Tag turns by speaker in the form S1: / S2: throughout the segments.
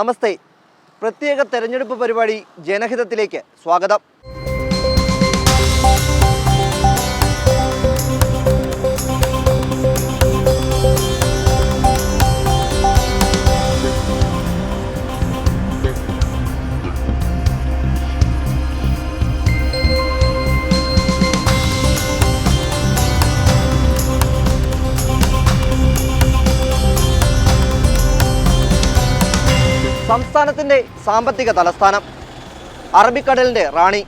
S1: നമസ്തേ. പ്രത്യേക തെരഞ്ഞെടുപ്പ് പരിപാടി ജനഹിതത്തിലേക്ക് സ്വാഗതം. സംസ്ഥാനത്തിൻ്റെ സാമ്പത്തിക തലസ്ഥാനം, അറബിക്കടലിൻ്റെ റാണി.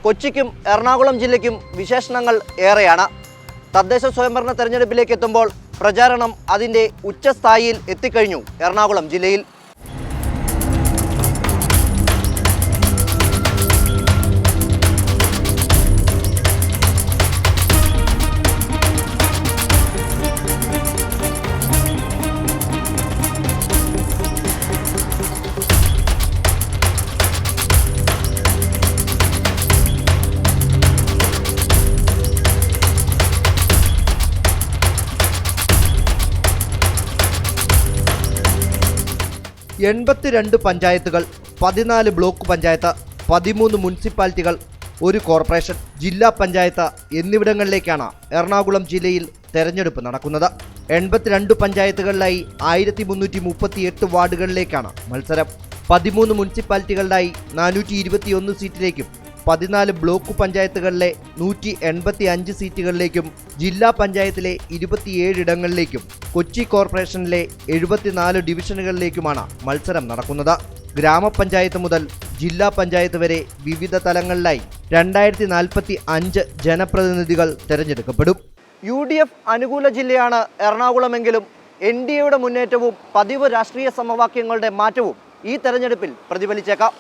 S1: കൊച്ചിക്കും എറണാകുളം ജില്ലയ്ക്കും വിശേഷണങ്ങൾ ഏറെയാണ്. തദ്ദേശ സ്വയംഭരണ തെരഞ്ഞെടുപ്പിലേക്ക് എത്തുമ്പോൾ പ്രചാരണം അതിൻ്റെ ഉച്ചസ്ഥായിയിൽ എത്തിക്കഴിഞ്ഞു എറണാകുളം ജില്ലയിൽ. എൺപത്തിരണ്ട് പഞ്ചായത്തുകൾ, 14 ബ്ലോക്ക് പഞ്ചായത്ത്, 13 മുനിസിപ്പാലിറ്റികൾ, ഒരു കോർപ്പറേഷൻ, ജില്ലാ പഞ്ചായത്ത് എന്നിവിടങ്ങളിലേക്കാണ് എറണാകുളം ജില്ലയിൽ തെരഞ്ഞെടുപ്പ് നടക്കുന്നത്. 82 പഞ്ചായത്തുകളിലായി 1338 വാർഡുകളിലേക്കാണ് മത്സരം. 13 മുനിസിപ്പാലിറ്റികളിലായി 421 സീറ്റിലേക്കും 14 ബ്ലോക്ക് പഞ്ചായത്തുകളിലെ 185 സീറ്റുകളിലേക്കും ജില്ലാ പഞ്ചായത്തിലെ 27 ഇടങ്ങളിലേക്കും കൊച്ചി കോർപ്പറേഷനിലെ 74 ഡിവിഷനുകളിലേക്കുമാണ് മത്സരം നടക്കുന്നത്. ഗ്രാമപഞ്ചായത്ത് മുതൽ ജില്ലാ പഞ്ചായത്ത് വരെ വിവിധ തലങ്ങളിലായി 2045 ജനപ്രതിനിധികൾ തെരഞ്ഞെടുക്കപ്പെടും. UDF അനുകൂല ജില്ലയാണ് എറണാകുളമെങ്കിലും NDAയുടെ മുന്നേറ്റവും പതിവ് രാഷ്ട്രീയ സമവാക്യങ്ങളുടെ മാറ്റവും ഈ തെരഞ്ഞെടുപ്പിൽ പ്രതിഫലിച്ചേക്കാം.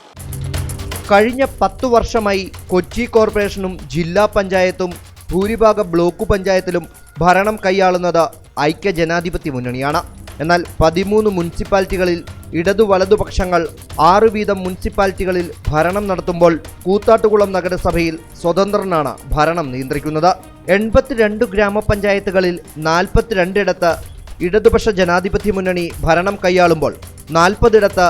S1: കഴിഞ്ഞ 10 വർഷമായി കൊച്ചി കോർപ്പറേഷനും ജില്ലാ പഞ്ചായത്തും ഭൂരിഭാഗം ബ്ലോക്ക് പഞ്ചായത്തിലും ഭരണം കൈയാളുന്നത് ഐക്യ ജനാധിപത്യ മുന്നണിയാണ്. എന്നാൽ 13 മുനിസിപ്പാലിറ്റികളിൽ ഇടതു വലതുപക്ഷങ്ങൾ 6 വീതം മുനിസിപ്പാലിറ്റികളിൽ ഭരണം നടത്തുമ്പോൾ കൂത്താട്ടുകുളം നഗരസഭയിൽ സ്വതന്ത്രനാണ് ഭരണം നിയന്ത്രിക്കുന്നത്. 82 ഗ്രാമപഞ്ചായത്തുകളിൽ 42 ഇടത്ത് ഇടതുപക്ഷ ജനാധിപത്യ മുന്നണി ഭരണം കൈയാളുമ്പോൾ 40 ഇടത്ത്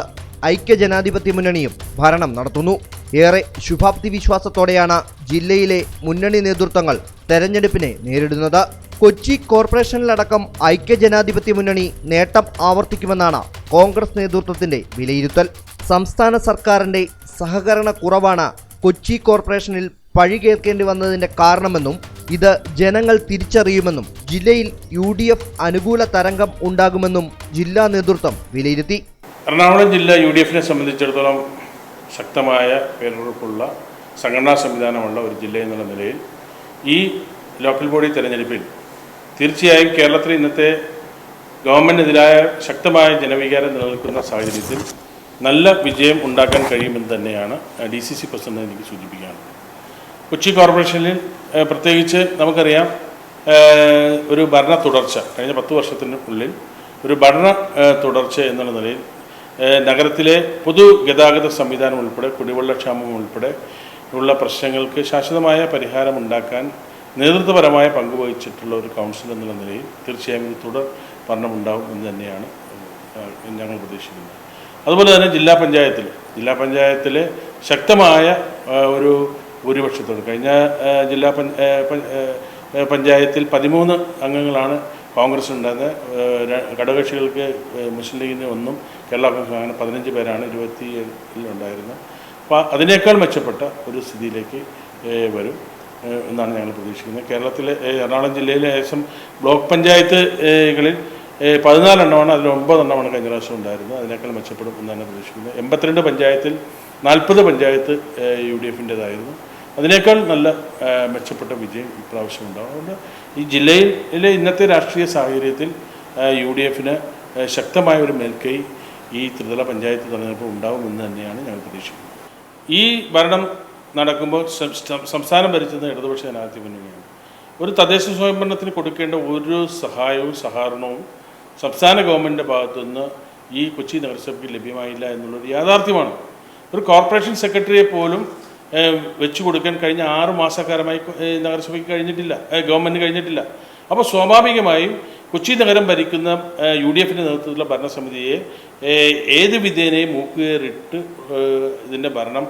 S1: ഐക്യ ജനാധിപത്യ മുന്നണിയും ഭരണം നടത്തുന്നു. ഏറെ ശുഭാപ്തി വിശ്വാസത്തോടെയാണ് ജില്ലയിലെ മുന്നണി നേതൃത്വങ്ങൾ തെരഞ്ഞെടുപ്പിനെ നേരിടുന്നത്. കൊച്ചി കോർപ്പറേഷനിലടക്കം ഐക്യ ജനാധിപത്യ മുന്നണി നേട്ടം ആവർത്തിക്കുമെന്നാണ് കോൺഗ്രസ് നേതൃത്വത്തിന്റെ വിലയിരുത്തൽ. സംസ്ഥാന സർക്കാരിന്റെ സഹകരണ കുറവാണ് കൊച്ചി കോർപ്പറേഷനിൽ പഴി കേൾക്കേണ്ടി വന്നതിന്റെ കാരണമെന്നും ഇത് ജനങ്ങൾ തിരിച്ചറിയുമെന്നും ജില്ലയിൽ UDF അനുകൂല തരംഗം ഉണ്ടാകുമെന്നും ജില്ലാ നേതൃത്വം വിലയിരുത്തി.
S2: എറണാകുളം ജില്ല UDFനെ സംബന്ധിച്ചിടത്തോളം ശക്തമായ പേരുറപ്പുള്ള സംഘടനാ സംവിധാനമുള്ള ഒരു ജില്ല എന്നുള്ള നിലയിൽ ഈ ലോക്കൽ ബോഡി തെരഞ്ഞെടുപ്പിൽ തീർച്ചയായും കേരളത്തിൽ ഇന്നത്തെ ഗവൺമെൻറ്റിനെതിരായ ശക്തമായ ജനവികാരം നിലനിൽക്കുന്ന സാഹചര്യത്തിൽ നല്ല വിജയം ഉണ്ടാക്കാൻ കഴിയുമെന്ന് തന്നെയാണ് DCC പ്രസിഡന്റ് എനിക്ക് സൂചിപ്പിക്കുകയാണ്. കൊച്ചി കോർപ്പറേഷനിൽ പ്രത്യേകിച്ച് നമുക്കറിയാം ഒരു ഭരണ തുടർച്ച കഴിഞ്ഞ 10 വർഷത്തിനുള്ളിൽ ഒരു ഭരണ തുടർച്ച എന്നുള്ള നിലയിൽ നഗരത്തിലെ പൊതുഗതാഗത സംവിധാനം ഉൾപ്പെടെ കുടിവെള്ളക്ഷാമം ഉൾപ്പെടെ ഉള്ള പ്രശ്നങ്ങൾക്ക് ശാശ്വതമായ പരിഹാരം ഉണ്ടാക്കാൻ നേതൃത്വപരമായ പങ്കുവഹിച്ചിട്ടുള്ള ഒരു കൗൺസിൽ എന്നുള്ള നിലയിൽ തീർച്ചയായും ഇത് തുടർ ഭരണമുണ്ടാകും എന്ന് തന്നെയാണ് ഞങ്ങൾ പ്രതീക്ഷിക്കുന്നത്. അതുപോലെ തന്നെ ജില്ലാ പഞ്ചായത്തിൽ ശക്തമായ ഒരു ഭൂരിപക്ഷത്തോട് കഴിഞ്ഞ ജില്ലാ പഞ്ചായത്തിൽ 13 അംഗങ്ങളാണ് കോൺഗ്രസ് ഉണ്ടായിരുന്നത്. ഘടകകക്ഷികൾക്ക് മുസ്ലിം ലീഗിന് 1, കേരള കോൺഗ്രസ് അങ്ങനെ 15 പേരാണ് 27 ഉണ്ടായിരുന്നത്. അപ്പോൾ അതിനേക്കാൾ മെച്ചപ്പെട്ട ഒരു സ്ഥിതിയിലേക്ക് വരും എന്നാണ് ഞങ്ങൾ പ്രതീക്ഷിക്കുന്നത്. കേരളത്തിലെ എറണാകുളം ജില്ലയിലെ ഏകദേശം ബ്ലോക്ക് പഞ്ചായത്തുകളിൽ 14 എണ്ണമാണ്, അതിൽ 9 എണ്ണമാണ് കഴിഞ്ഞ പ്രാവശ്യം ഉണ്ടായിരുന്നത്. അതിനേക്കാൾ മെച്ചപ്പെടും എന്നാണ് പ്രതീക്ഷിക്കുന്നത്. 82 പഞ്ചായത്തിൽ 40 പഞ്ചായത്ത് UDFൻ്റേതായിരുന്നു. അതിനേക്കാൾ നല്ല മെച്ചപ്പെട്ട വിജയം ഇപ്രാവശ്യം ഉണ്ടാകും. അതുകൊണ്ട് ഈ ജില്ലയിലെ ഇന്നത്തെ രാഷ്ട്രീയ സാഹചര്യത്തിൽ UDFന് ശക്തമായ ഒരു മേൽക്കൈ ഈ ത്രിതല പഞ്ചായത്ത് തെരഞ്ഞെടുപ്പ് ഉണ്ടാകുമെന്ന് തന്നെയാണ് ഞങ്ങൾ പ്രതീക്ഷിക്കുന്നത്. ഈ ഭരണം നടക്കുമ്പോൾ സംസ്ഥാനം ഭരിച്ചത് ഇടതുപക്ഷ ജനാധിപത്യ മുന്നണിയാണ്. ഒരു തദ്ദേശ സ്വയംഭരണത്തിന് കൊടുക്കേണ്ട ഒരു സഹായവും സഹകരണവും സംസ്ഥാന ഗവൺമെൻറ്റിൻ്റെ ഭാഗത്തുനിന്ന് ഈ കൊച്ചി നഗരസഭയ്ക്ക് ലഭ്യമായില്ല എന്നുള്ളൊരു യാഥാർത്ഥ്യമാണ്. ഒരു കോർപ്പറേഷൻ സെക്രട്ടറിയെ പോലും വെച്ചു കൊടുക്കാൻ കഴിഞ്ഞ 6 മാസക്കാലമായി നഗരസഭയ്ക്ക് കഴിഞ്ഞിട്ടില്ല, ഗവൺമെൻറ് കഴിഞ്ഞിട്ടില്ല. അപ്പോൾ സ്വാഭാവികമായും കൊച്ചി നഗരം ഭരിക്കുന്ന UDFിൻ്റെ നേതൃത്വത്തിലുള്ള ഭരണസമിതിയെ ഏത് വിധേനയും മൂക്കുകയറിട്ട് ഇതിൻ്റെ ഭരണം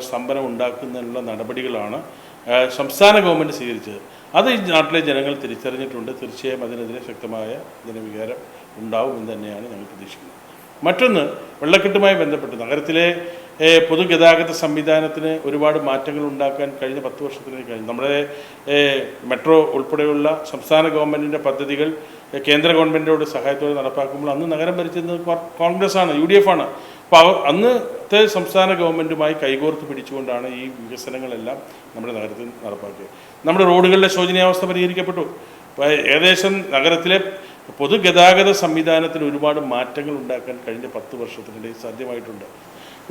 S2: സ്തംഭനം ഉണ്ടാക്കുന്നതിനുള്ള നടപടികളാണ് സംസ്ഥാന ഗവൺമെൻറ് സ്വീകരിച്ചത്. അത് ഈ നാട്ടിലെ ജനങ്ങൾ തിരിച്ചറിഞ്ഞിട്ടുണ്ട്. തീർച്ചയായും അതിനെതിരെ ശക്തമായ ജനവികാരം ഉണ്ടാവും എന്ന് തന്നെയാണ് ഞങ്ങൾ പ്രതീക്ഷിക്കുന്നത്. മറ്റൊന്ന്, വെള്ളക്കെട്ടുമായി ബന്ധപ്പെട്ട് നഗരത്തിലെ പൊതുഗതാഗത സംവിധാനത്തിന് ഒരുപാട് മാറ്റങ്ങൾ ഉണ്ടാക്കാൻ കഴിഞ്ഞ 10 വർഷത്തിലേക്ക് കഴിഞ്ഞു. നമ്മുടെ മെട്രോ ഉൾപ്പെടെയുള്ള സംസ്ഥാന ഗവൺമെൻറ്റിൻ്റെ പദ്ധതികൾ കേന്ദ്ര ഗവൺമെൻറ്റോട് സഹായത്തോടെ നടപ്പാക്കുമ്പോൾ അന്ന് നഗരം ഭരിച്ചിരുന്നത് കോൺഗ്രസ്സാണ്, UDF ആണ്. അപ്പോൾ അന്നത്തെ സംസ്ഥാന ഗവൺമെൻറ്റുമായി കൈകോർത്ത് പിടിച്ചുകൊണ്ടാണ് ഈ വികസനങ്ങളെല്ലാം നമ്മുടെ നഗരത്തിൽ നടപ്പാക്കിയത്. നമ്മുടെ റോഡുകളുടെ ശോചനീയാവസ്ഥ പരിഹരിക്കപ്പെട്ടു. ഏകദേശം നഗരത്തിലെ പൊതുഗതാഗത സംവിധാനത്തിൽ ഒരുപാട് മാറ്റങ്ങൾ ഉണ്ടാക്കാൻ കഴിഞ്ഞ 10 വർഷത്തിനിടയിൽ സാധ്യമായിട്ടുണ്ട്.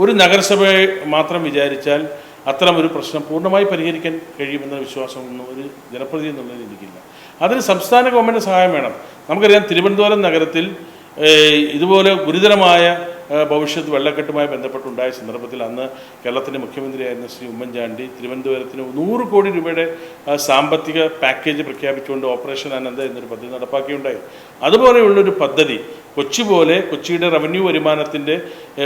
S2: ഒരു നഗരസഭയെ മാത്രം വിചാരിച്ചാൽ അത്തരം ഒരു പ്രശ്നം പൂർണ്ണമായി പരിഹരിക്കാൻ കഴിയുമെന്ന വിശ്വാസമൊന്നും ഒരു ജനപ്രതിനിധി എന്നുള്ളതിൽ എനിക്കില്ല. അതിന് സംസ്ഥാന ഗവൺമെൻറ് സഹായം വേണം. നമുക്കറിയാം, തിരുവനന്തപുരം നഗരത്തിൽ ഇതുപോലെ ഗുരുതരമായ ഭവിഷ്യത്ത് വെള്ളക്കെട്ടുമായി ബന്ധപ്പെട്ടുണ്ടായ സന്ദർഭത്തിൽ അന്ന് കേരളത്തിൻ്റെ മുഖ്യമന്ത്രിയായിരുന്ന ശ്രീ ഉമ്മൻചാണ്ടി തിരുവനന്തപുരത്തിന് 100 കോടി രൂപയുടെ സാമ്പത്തിക പാക്കേജ് പ്രഖ്യാപിച്ചുകൊണ്ട് ഓപ്പറേഷൻ അനന്ത എന്നൊരു പദ്ധതി നടപ്പാക്കിയുണ്ടായി. അതുപോലെയുള്ളൊരു പദ്ധതി കൊച്ചിയുടെ റവന്യൂ വരുമാനത്തിൻ്റെ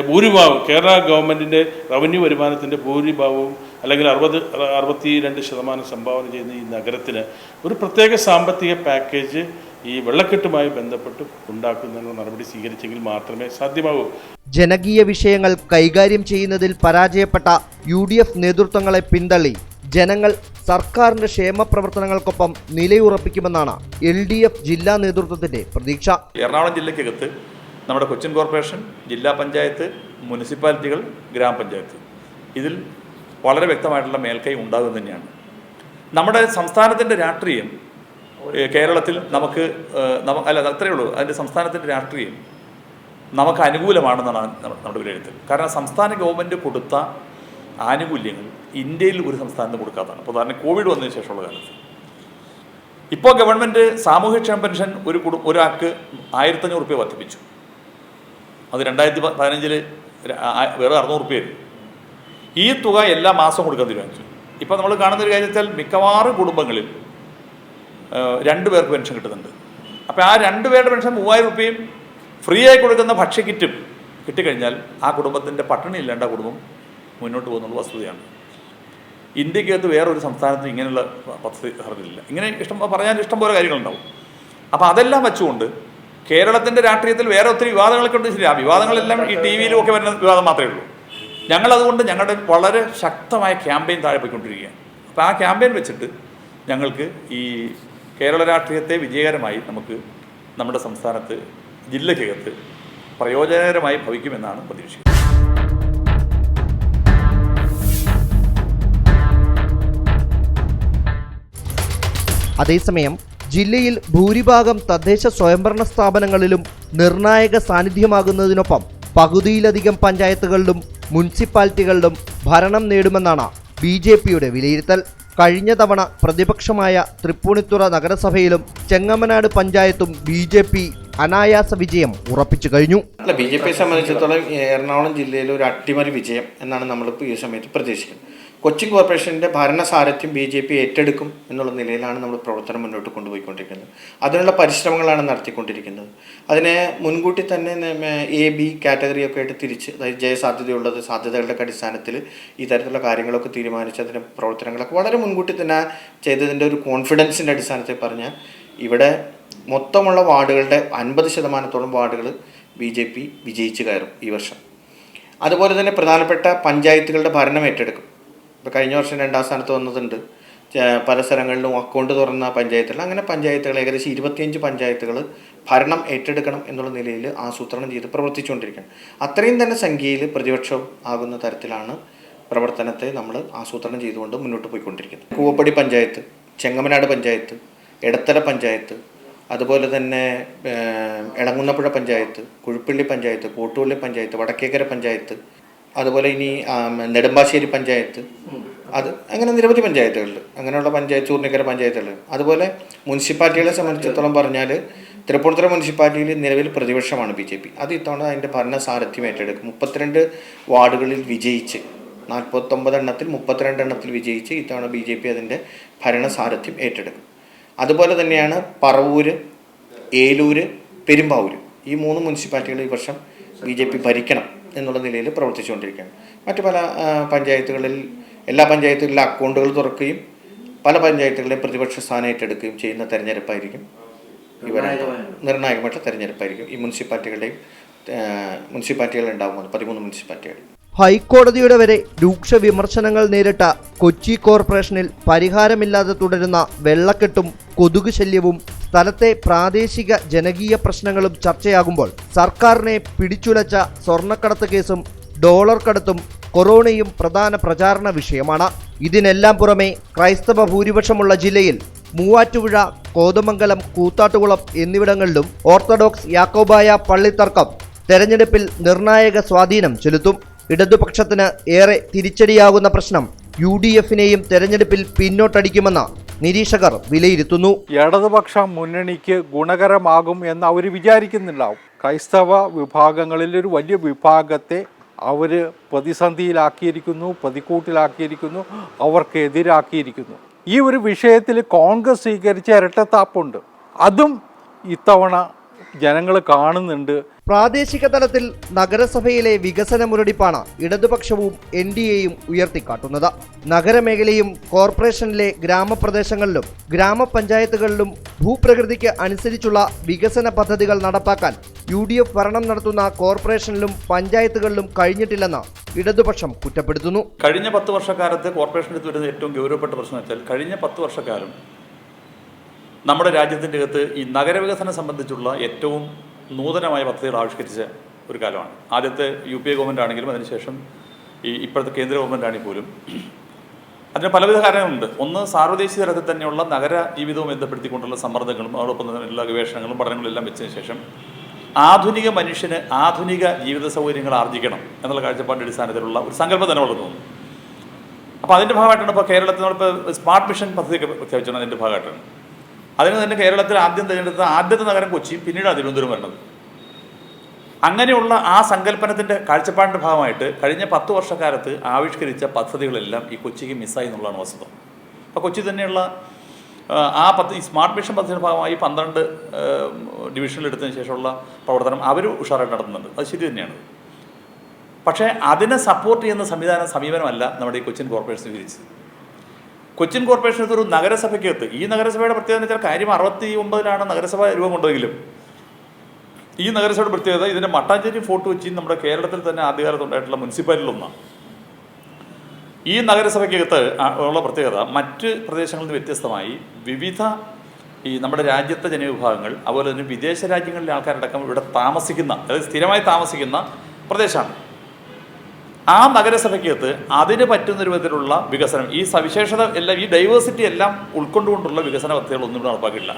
S2: ഭൂരിഭാഗവും, കേരള ഗവൺമെൻറ്റിൻ്റെ റവന്യൂ വരുമാനത്തിൻ്റെ ഭൂരിഭാഗവും അല്ലെങ്കിൽ 62% സംഭാവന ചെയ്യുന്ന ഈ നഗരത്തിന് ഒരു പ്രത്യേക സാമ്പത്തിക പാക്കേജ് ഈ വെള്ളക്കെട്ടുമായി ബന്ധപ്പെട്ട് ഉണ്ടാക്കുന്നതിനുള്ള നടപടി സ്വീകരിച്ചെങ്കിൽ മാത്രമേ സാധ്യമാകൂ.
S1: ജനകീയ വിഷയങ്ങൾ കൈകാര്യം ചെയ്യുന്നതിൽ പരാജയപ്പെട്ട UDF നേതൃത്വങ്ങളെ പിന്തള്ളി ജനങ്ങൾ സർക്കാരിന്റെ ക്ഷേമ പ്രവർത്തനങ്ങൾക്കൊപ്പം നിലയുറപ്പിക്കുമെന്നാണ് LDF ജില്ലാ നേതൃത്വത്തിന്റെ പ്രതീക്ഷ.
S3: എറണാകുളം ജില്ലയ്ക്കകത്ത് നമ്മുടെ കൊച്ചിൻ കോർപ്പറേഷൻ, ജില്ലാ പഞ്ചായത്ത്, മുനിസിപ്പാലിറ്റികൾ, ഗ്രാമപഞ്ചായത്ത്, ഇതിൽ വളരെ വ്യക്തമായിട്ടുള്ള മേൽക്കൈ ഉണ്ടാകും തന്നെയാണ്. നമ്മുടെ സംസ്ഥാനത്തിൻ്റെ രാഷ്ട്രീയം കേരളത്തിൽ നമുക്ക് അത്രയേ ഉള്ളൂ. അതിൻ്റെ സംസ്ഥാനത്തിൻ്റെ രാഷ്ട്രീയം നമുക്ക് അനുകൂലമാണെന്നാണ് നമ്മുടെ വിലയിരുത്തൽ. കാരണം സംസ്ഥാന ഗവൺമെൻറ് കൊടുത്ത ആനുകൂല്യങ്ങൾ ഇന്ത്യയിൽ ഒരു സംസ്ഥാനത്ത് കൊടുക്കാത്തതാണ്. അപ്പോൾ ഉദാഹരണം കോവിഡ് വന്നതിന് ശേഷമുള്ള കാലത്ത് ഇപ്പോൾ ഗവൺമെൻറ് സാമൂഹ്യക്ഷേമ പെൻഷൻ ഒരാൾക്ക് 1500 രൂപ വർദ്ധിപ്പിച്ചു. അത് 2015 വേറെ 600 രൂപയായിരുന്നു. ഈ തുക എല്ലാ മാസവും കൊടുക്കാൻ തീരുമാനിച്ചു. ഇപ്പോൾ നമ്മൾ കാണുന്നൊരു കാര്യം വെച്ചാൽ മിക്കവാറും കുടുംബങ്ങളിൽ 2 പേർക്ക് പെൻഷൻ കിട്ടുന്നുണ്ട്. അപ്പോൾ ആ 2 പേരുടെ പെൻഷൻ 3000 രൂപയും ഫ്രീ ആയി കൊടുക്കുന്ന ഭക്ഷ്യക്കിറ്റും കിട്ടിക്കഴിഞ്ഞാൽ ആ കുടുംബത്തിൻ്റെ പട്ടിണി ഇല്ലാണ്ട് ആ കുടുംബം മുന്നോട്ട് പോകുന്നുള്ള വസ്തുതയാണ്. ഇന്ത്യക്കകത്ത് വേറൊരു സംസ്ഥാനത്തും ഇങ്ങനെയുള്ള പദ്ധതി അറിയില്ല. ഇങ്ങനെ പറയാൻ ഇഷ്ടം പോലെ കാര്യങ്ങളുണ്ടാവും. അപ്പോൾ അതെല്ലാം വെച്ചുകൊണ്ട് കേരളത്തിൻ്റെ രാഷ്ട്രീയത്തിൽ വേറെ ഒത്തിരി വിവാദങ്ങളൊക്കെ ഉണ്ട്. ശരി, ആ വിവാദങ്ങളെല്ലാം ഈ TV-യിലും ഒക്കെ വരുന്ന വിവാദം മാത്രമേ ഉള്ളൂ. ഞങ്ങളതുകൊണ്ട് ഞങ്ങളുടെ വളരെ ശക്തമായ ക്യാമ്പയിൻ താഴെ പോയിക്കൊണ്ടിരിക്കുകയാണ്. അപ്പോൾ ആ ക്യാമ്പയിൻ വെച്ചിട്ട് ഞങ്ങൾക്ക് ഈ കേരള രാഷ്ട്രീയത്തെ വിജയകരമായി നമുക്ക് നമ്മുടെ സംസ്ഥാനത്ത് ജില്ലയ്ക്കകത്ത് പ്രയോജനകരമായി ഭവിക്കുമെന്നാണ് പ്രതീക്ഷിക്കുന്നത്.
S1: അതേസമയം ജില്ലയിൽ ഭൂരിഭാഗം തദ്ദേശ സ്വയംഭരണ സ്ഥാപനങ്ങളിലും നിർണായക സാന്നിധ്യമാകുന്നതിനൊപ്പം പകുതിയിലധികം പഞ്ചായത്തുകളിലും മുനിസിപ്പാലിറ്റികളിലും ഭരണം നേടുമെന്നാണ് BJPയുടെ വിലയിരുത്തൽ. കഴിഞ്ഞ തവണ പ്രതിപക്ഷമായ തൃപ്പൂണിത്തുറ നഗരസഭയിലും ചെങ്ങമനാട് പഞ്ചായത്തും BJP അനായാസ വിജയം ഉറപ്പിച്ചു കഴിഞ്ഞു.
S4: അല്ല, BJPയെ സംബന്ധിച്ചിടത്തോളം എറണാകുളം ജില്ലയിൽ ഒരു അട്ടിമറി വിജയം എന്നാണ് നമ്മളിപ്പോൾ ഈ സമയത്ത് പ്രതീക്ഷിക്കുന്നത്. കൊച്ചിൻ കോർപ്പറേഷൻ്റെ ഭരണസാരഥ്യം BJP ഏറ്റെടുക്കും എന്നുള്ള നിലയിലാണ് നമ്മൾ പ്രവർത്തനം മുന്നോട്ട് കൊണ്ടുപോയിക്കൊണ്ടിരിക്കുന്നത്. അതിനുള്ള പരിശ്രമങ്ങളാണ് നടത്തിക്കൊണ്ടിരിക്കുന്നത്. അതിനെ മുൻകൂട്ടി തന്നെ A, B കാറ്റഗറിയൊക്കെ ആയിട്ട് തിരിച്ച്, അതായത് ജയസാധ്യതയുള്ളത് സാധ്യതകളുടെ അടിസ്ഥാനത്തിൽ ഈ തരത്തിലുള്ള കാര്യങ്ങളൊക്കെ തീരുമാനിച്ച് അതിൻ്റെ പ്രവർത്തനങ്ങളൊക്കെ വളരെ മുൻകൂട്ടി തന്നെ ചെയ്തതിൻ്റെ ഒരു കോൺഫിഡൻസിൻ്റെ അടിസ്ഥാനത്തിൽ പറഞ്ഞാൽ ഇവിടെ മൊത്തമുള്ള വാർഡുകളുടെ 50% വാർഡുകൾ BJP വിജയിച്ച് കയറും ഈ വർഷം. അതുപോലെ തന്നെ പ്രധാനപ്പെട്ട പഞ്ചായത്തുകളുടെ ഭരണം ഏറ്റെടുക്കും. ഇപ്പോൾ കഴിഞ്ഞ വർഷം 2ാം സ്ഥാനത്ത് വന്നതുണ്ട്. പല സ്ഥലങ്ങളിലും അക്കൗണ്ട് തുറന്ന പഞ്ചായത്തുകൾ, അങ്ങനെ പഞ്ചായത്തുകൾ ഏകദേശം 25 പഞ്ചായത്തുകൾ ഭരണം ഏറ്റെടുക്കണം എന്നുള്ള നിലയിൽ ആസൂത്രണം ചെയ്ത് പ്രവർത്തിച്ചുകൊണ്ടിരിക്കുകയാണ്. അത്രയും തന്നെ സംഖ്യയിൽ പ്രതിപക്ഷം ആകുന്ന തരത്തിലാണ് പ്രവർത്തനത്തെ നമ്മൾ ആസൂത്രണം ചെയ്തുകൊണ്ട് മുന്നോട്ട് പോയിക്കൊണ്ടിരിക്കുന്നത്. കൂവപ്പടി പഞ്ചായത്ത്, ചെങ്ങമനാട് പഞ്ചായത്ത്, എടത്തല പഞ്ചായത്ത്, അതുപോലെ തന്നെ എളങ്ങുന്നപ്പുഴ പഞ്ചായത്ത്, കുഴുപ്പള്ളി പഞ്ചായത്ത്, കോട്ടുപള്ളി പഞ്ചായത്ത്, വടക്കേക്കര പഞ്ചായത്ത്, അതുപോലെ ഇനി നെടുമ്പാശ്ശേരി പഞ്ചായത്ത്, അത് അങ്ങനെ നിരവധി പഞ്ചായത്തുകളുണ്ട്. അങ്ങനെയുള്ള പഞ്ചായത്ത്, ചൂർണിക്കര പഞ്ചായത്തുകൾ. അതുപോലെ മുനിസിപ്പാലിറ്റികളെ സംബന്ധിച്ചിടത്തോളം പറഞ്ഞാൽ തൃപ്പൂണിത്തുറ മുനിസിപ്പാലിറ്റിയിൽ നിലവിൽ പ്രതിപക്ഷമാണ് BJP. അത് ഇത്തവണ അതിൻ്റെ ഭരണ സാരഥ്യം ഏറ്റെടുക്കും. 32 വാർഡുകളിൽ വിജയിച്ച് 49 എണ്ണത്തിൽ 32 എണ്ണത്തിൽ വിജയിച്ച് ഇത്തവണ BJP അതിൻ്റെ ഭരണ സാരഥ്യം ഏറ്റെടുക്കും. അതുപോലെ തന്നെയാണ് പറവൂര്, ഏലൂര്, പെരുമ്പാവൂർ ഈ 3 മുനിസിപ്പാലിറ്റികൾ ഈ വർഷം BJP ഭരിക്കണം എന്നുള്ള നിലയിൽ പ്രവർത്തിച്ചുകൊണ്ടിരിക്കുകയാണ്. മറ്റ് പല പഞ്ചായത്തുകളിൽ എല്ലാ പഞ്ചായത്തുകളിലെ അക്കൗണ്ടുകൾ തുറക്കുകയും പല പഞ്ചായത്തുകളിലെ പ്രതിപക്ഷ സ്ഥാനം ഏറ്റെടുക്കുകയും ചെയ്യുന്ന തെരഞ്ഞെടുപ്പായിരിക്കും. നിർണായകമായിട്ടുള്ള തെരഞ്ഞെടുപ്പായിരിക്കും ഈ മുനിസിപ്പാലിറ്റികളുണ്ടാകുന്നത്, 13 മുനിസിപ്പാലിറ്റികൾ.
S1: ഹൈക്കോടതിയുടെ വരെ രൂക്ഷ വിമർശനങ്ങൾ നേരിട്ട കൊച്ചി കോർപ്പറേഷനിൽ പരിഹാരമില്ലാതെ തുടരുന്ന വെള്ളക്കെട്ടും കൊതുക് ശല്യവും സ്ഥലത്തെ പ്രാദേശിക ജനകീയ പ്രശ്നങ്ങളും ചർച്ചയാകുമ്പോൾ സർക്കാരിനെ പിടിച്ചുലച്ച സ്വർണ്ണക്കടത്ത് കേസും ഡോളർ കടത്തും കൊറോണയും പ്രധാന പ്രചാരണ വിഷയമാണ്. ഇതിനെല്ലാം പുറമെ ക്രൈസ്തവ ഭൂരിപക്ഷമുള്ള ജില്ലയിൽ മൂവാറ്റുപുഴ, കോതമംഗലം, കൂത്താട്ടുകുളം എന്നിവിടങ്ങളിലും ഓർത്തഡോക്സ് യാക്കോബായ പള്ളിത്തർക്കം തെരഞ്ഞെടുപ്പിൽ നിർണായക സ്വാധീനം ചെലുത്തും. ഇടതുപക്ഷത്തിന് ഏറെ തിരിച്ചടിയാകുന്ന പ്രശ്നം UDFിനെയും തെരഞ്ഞെടുപ്പിൽ പിന്നോട്ടടിക്കുമെന്ന് നിരീക്ഷകർ വിലയിരുത്തുന്നു.
S5: ഇടതുപക്ഷ മുന്നണിക്ക് ഗുണകരമാകും എന്ന് അവർ വിചാരിക്കുന്നുണ്ടാവും. ക്രൈസ്തവ വിഭാഗങ്ങളിൽ ഒരു വലിയ വിഭാഗത്തെ അവർ പ്രതിസന്ധിയിലാക്കിയിരിക്കുന്നു, പ്രതിക്കൂട്ടിലാക്കിയിരിക്കുന്നു, അവർക്കെതിരാക്കിയിരിക്കുന്നു. ഈ ഒരു വിഷയത്തിൽ കോൺഗ്രസ് സ്വീകരിച്ച ഇരട്ടത്താപ്പുണ്ട്. അതും ഇത്തവണ ജനങ്ങൾ കാണുന്നുണ്ട്.
S1: പ്രാദേശിക തലത്തിൽ നഗരസഭയിലെ വികസന മുരടിപ്പാണ് ഇടതുപക്ഷവും NDAയും ഉയർത്തിക്കാട്ടുന്നത്. നഗരമേഖലയും കോർപ്പറേഷനിലെ ഗ്രാമപ്രദേശങ്ങളിലും ഗ്രാമപഞ്ചായത്തുകളിലും ഭൂപ്രകൃതിക്ക് അനുസരിച്ചുള്ള വികസന പദ്ധതികൾ നടപ്പാക്കാൻ UDF ഭരണം നടത്തുന്ന കോർപ്പറേഷനിലും പഞ്ചായത്തുകളിലും കഴിഞ്ഞിട്ടില്ലെന്ന് ഇടതുപക്ഷം കുറ്റപ്പെടുത്തുന്നു.
S3: കഴിഞ്ഞ 10 വർഷക്കാലത്ത് കോർപ്പറേഷനിൽ വരുന്ന ഏറ്റവും ഗൗരവപ്പെട്ട പ്രശ്നം വെച്ചാൽ കഴിഞ്ഞ 10 വർഷക്കാലം നമ്മുടെ രാജ്യത്തിൻ്റെ അകത്ത് ഈ നഗരവികസനം സംബന്ധിച്ചുള്ള ഏറ്റവും നൂതനമായ പദ്ധതികൾ ആവിഷ്കരിച്ച ഒരു കാലമാണ്. ആദ്യത്തെ UPA ഗവൺമെൻറ് ആണെങ്കിലും അതിനുശേഷം ഇപ്പോഴത്തെ കേന്ദ്ര ഗവൺമെൻറ് ആണെങ്കിൽ പോലും അതിന് പലവിധ കാരണങ്ങളുണ്ട്. ഒന്ന്, സാർവദേശീയ തലത്തിൽ തന്നെയുള്ള നഗര ജീവിതവും ബന്ധപ്പെടുത്തിക്കൊണ്ടുള്ള സമ്മർദ്ദങ്ങളും അതോടൊപ്പം തന്നെയുള്ള ഗവേഷണങ്ങളും പഠനങ്ങളും എല്ലാം വെച്ചതിന് ശേഷം ആധുനിക മനുഷ്യന് ആധുനിക ജീവിത സൗകര്യങ്ങൾ ആർജിക്കണം എന്നുള്ള കാഴ്ചപ്പാടിൻ്റെ അടിസ്ഥാനത്തിലുള്ള ഒരു സങ്കല്പം തന്നെ വളർന്നു വന്നു. അപ്പോൾ അതിൻ്റെ ഭാഗമായിട്ടാണ് ഇപ്പോൾ കേരളത്തിൽ നമ്മളിപ്പോൾ സ്മാർട്ട് മിഷൻ പദ്ധതിയൊക്കെ പ്രഖ്യാപിച്ചാണ്. അതിൻ്റെ ഭാഗമായിട്ടാണ് അതിന് തന്നെ കേരളത്തിൽ ആദ്യം തിരഞ്ഞെടുത്ത ആദ്യത്തെ നഗരം കൊച്ചിയും പിന്നീടാണ് തിരുവനന്തപുരം വരുന്നത്. അങ്ങനെയുള്ള ആ സങ്കല്പനത്തിൻ്റെ കാഴ്ചപ്പാടിൻ്റെ ഭാഗമായിട്ട് കഴിഞ്ഞ 10 വർഷക്കാലത്ത് ആവിഷ്കരിച്ച പദ്ധതികളെല്ലാം ഈ കൊച്ചിക്ക് മിസ്സായി എന്നുള്ളതാണ് വസ്തുത. അപ്പോൾ കൊച്ചി തന്നെയുള്ള ആ ഈ സ്മാർട്ട് മിഷൻ പദ്ധതിയുടെ ഭാഗമായി 12 ഡിവിഷനിലെടുത്തതിന് ശേഷമുള്ള പ്രവർത്തനം അവർ ഉഷാറായിട്ട് നടത്തുന്നുണ്ട്. അത് ശരി തന്നെയാണ്. പക്ഷേ അതിനെ സപ്പോർട്ട് ചെയ്യുന്ന സമീപനമല്ല നമ്മുടെ ഈ കൊച്ചിൻ കോർപ്പറേഷൻ സ്വീകരിച്ചത്. കൊച്ചിൻ കോർപ്പറേഷനകത്ത് ഒരു നഗരസഭയ്ക്കകത്ത് ഈ നഗരസഭയുടെ പ്രത്യേകത എന്ന് വെച്ചാൽ കാര്യം 69 നഗരസഭ രൂപം കൊണ്ടെങ്കിലും ഈ നഗരസഭയുടെ പ്രത്യേകത ഇതിൻ്റെ മട്ടാഞ്ചേരി ഫോർട്ട് കൊച്ചി നമ്മുടെ കേരളത്തിൽ തന്നെ ആദ്യകാലത്തുണ്ടായിട്ടുള്ള മുനിസിപ്പാലിറ്റിയിലൊന്നാണ്. ഈ നഗരസഭയ്ക്കകത്ത് ഉള്ള പ്രത്യേകത മറ്റ് പ്രദേശങ്ങളിൽ നിന്ന് വ്യത്യസ്തമായി വിവിധ ഈ നമ്മുടെ രാജ്യത്തെ ജനവിഭാഗങ്ങൾ അതുപോലെ തന്നെ വിദേശ രാജ്യങ്ങളിലെ ആൾക്കാരടക്കം ഇവിടെ താമസിക്കുന്ന, അതായത് സ്ഥിരമായി താമസിക്കുന്ന പ്രദേശമാണ്. ആ നഗരസഭയ്ക്കകത്ത് അതിന് പറ്റുന്നൊരു വിധത്തിലുള്ള വികസനം, ഈ സവിശേഷത എല്ലാം, ഈ ഡൈവേഴ്സിറ്റി എല്ലാം ഉൾക്കൊണ്ടുകൊണ്ടുള്ള വികസന പദ്ധതികളൊന്നും ഇവിടെ നടപ്പാക്കിയില്ല.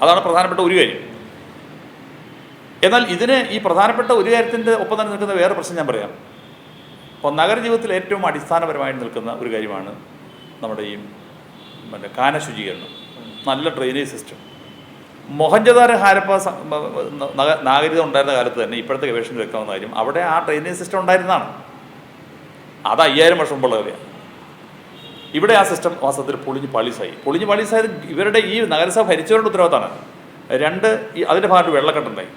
S3: അതാണ് പ്രധാനപ്പെട്ട ഒരു കാര്യം. എന്നാൽ ഇതിന് ഈ പ്രധാനപ്പെട്ട ഒരു കാര്യത്തിൻ്റെ ഒപ്പം തന്നെ നിൽക്കുന്ന വേറെ പ്രശ്നം ഞാൻ പറയാം. അപ്പോൾ നഗരജീവിതത്തിൽ ഏറ്റവും അടിസ്ഥാനപരമായിട്ട് നിൽക്കുന്ന ഒരു കാര്യമാണ് നമ്മുടെ ഈ കാന ശുചീകരണം, നല്ല ഡ്രെയിനേജ് സിസ്റ്റം. മൊഹൻജദാരോ ഹാരപ്പ നാഗരികത ഉണ്ടായിരുന്ന കാലത്ത് തന്നെ ഇപ്പോഴത്തെ ഗവേഷണം വ്യക്തമാകുന്ന കാര്യം അവിടെ ആ ഡ്രെയിനേജ് സിസ്റ്റം ഉണ്ടായിരുന്നതാണ്. അത് 5000 വർഷം മുമ്പുള്ള കഥയാണ്. ഇവിടെ ആ സിസ്റ്റം വാസ്തവത്തിൽ പൊളിഞ്ഞ് പാളീസായത് ഇവരുടെ ഈ നഗരസഭ ഭരിച്ചവരുടെ ഉത്തരവാദിത്തമാണ്. 2, അതിൻ്റെ ഭാഗത്ത് വെള്ളക്കെട്ടുണ്ടായി.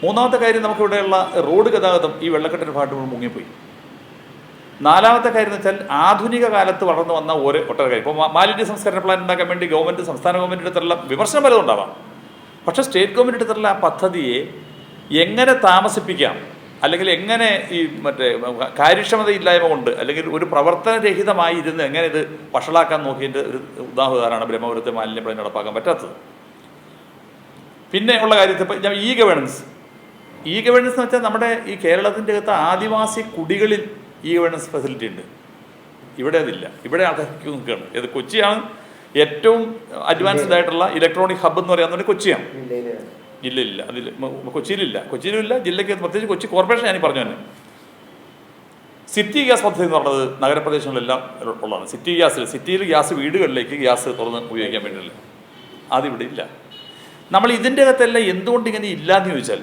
S3: 3ാമത്തെ കാര്യം, നമുക്കിവിടെയുള്ള റോഡ് ഗതാഗതം ഈ വെള്ളക്കെട്ടിൻ്റെ ഭാഗത്ത് മുങ്ങിപ്പോയി. 4ാമത്തെ കാര്യം എന്ന് വെച്ചാൽ ആധുനിക കാലത്ത് വളർന്നു വന്ന ഒട്ടേറെ കാര്യം. ഇപ്പോൾ മാലിന്യ സംസ്കരണ പ്ലാൻ ഉണ്ടാക്കാൻ വേണ്ടി സംസ്ഥാന ഗവൺമെൻറ് എടുത്തുള്ള വിമർശനം പലതും ഉണ്ടാവാം. പക്ഷേ സ്റ്റേറ്റ് ഗവൺമെൻറ് എടുത്തുള്ള ആ പദ്ധതിയെ എങ്ങനെ താമസിപ്പിക്കാം, അല്ലെങ്കിൽ എങ്ങനെ ഈ കാര്യക്ഷമതയില്ലായ്മ കൊണ്ട് അല്ലെങ്കിൽ ഒരു പ്രവർത്തനരഹിതമായി ഇരുന്ന് എങ്ങനെ ഇത് വഷളാക്കാൻ നോക്കിയതിൻ്റെ ഒരു ഉദാഹരണമാണ് ബ്രഹ്മപുരത്തെ മാലിന്യ പ്ലാൻ നടപ്പാക്കാൻ പറ്റാത്തത്. പിന്നെ ഉള്ള കാര്യത്തിൽ ഇപ്പോൾ ഞാൻ ഇ ഗവേണൻസ് എന്ന് വെച്ചാൽ നമ്മുടെ ഈ കേരളത്തിൻ്റെ അകത്ത് ആദിവാസി കുടികളിൽ ഗവേണൻസ് ഫെസിലിറ്റി ഉണ്ട്. ഇവിടെ അതില്ല. ഇവിടെ ആൾക്കാർക്ക് നിൽക്കുകയാണ്. ഇത് കൊച്ചിയാണ് ഏറ്റവും അഡ്വാൻസ്ഡ് ആയിട്ടുള്ള ഇലക്ട്രോണിക് ഹബ്ബ് എന്ന് പറയാവുന്നത് കൊച്ചിയാണ്. ജില്ലയിലില്ല, കൊച്ചിയിലില്ല. ജില്ലയ്ക്ക് പ്രത്യേകിച്ച് കൊച്ചി കോർപ്പറേഷൻ ഞാൻ പറഞ്ഞു തന്നെ. സിറ്റി ഗ്യാസ് പദ്ധതി എന്ന് പറഞ്ഞത് നഗരപ്രദേശങ്ങളിലെല്ലാം ഉള്ളതാണ്. സിറ്റിയിൽ ഗ്യാസ് വീടുകളിലേക്ക് ഗ്യാസ് തുറന്ന് ഉപയോഗിക്കാൻ വേണ്ടിയില്ല. അതിവിടെ ഇല്ല. നമ്മൾ ഇതിൻ്റെ അകത്തെല്ലാം എന്തുകൊണ്ട് ഇങ്ങനെ ഇല്ലയെന്ന് ചോദിച്ചാൽ,